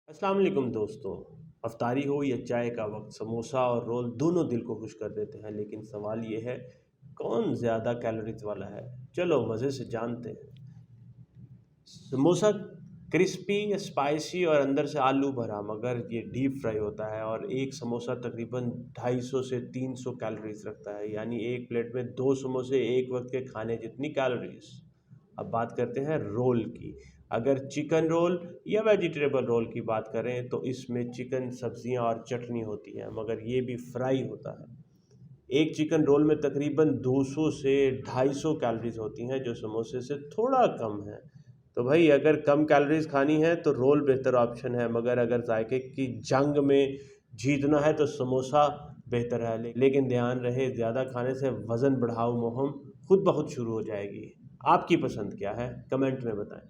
अस्सलाम वालेकुम दोस्तों। अफ्तारी हो या चाय का वक्त, समोसा और रोल दोनों दिल को खुश कर देते हैं, लेकिन सवाल ये है कौन ज़्यादा कैलोरीज वाला है। चलो मज़े से जानते हैं। समोसा क्रिस्पी स्पाइसी और अंदर से आलू भरा, मगर ये डीप फ्राई होता है और एक समोसा तकरीबन 250 से 300 कैलोरीज रखता है, यानी एक प्लेट में दो समोसे एक वक्त के खाने जितनी कैलोरीज। अब बात करते हैं रोल की। अगर चिकन रोल या वेजिटेबल रोल की बात करें तो इसमें चिकन, सब्जियां और चटनी होती है, मगर ये भी फ्राई होता है। एक चिकन रोल में तकरीबन 200 से 250 कैलोरीज होती हैं, जो समोसे से थोड़ा कम है। तो भाई अगर कम कैलोरीज खानी है तो रोल बेहतर ऑप्शन है, मगर अगर जायके की जंग में जीतना है तो समोसा बेहतर है। लेकिन ध्यान रहे, ज़्यादा खाने से वज़न बढ़ाओ मुहिम खुद ब खुद शुरू हो जाएगी। आपकी पसंद क्या है, कमेंट में बताएं।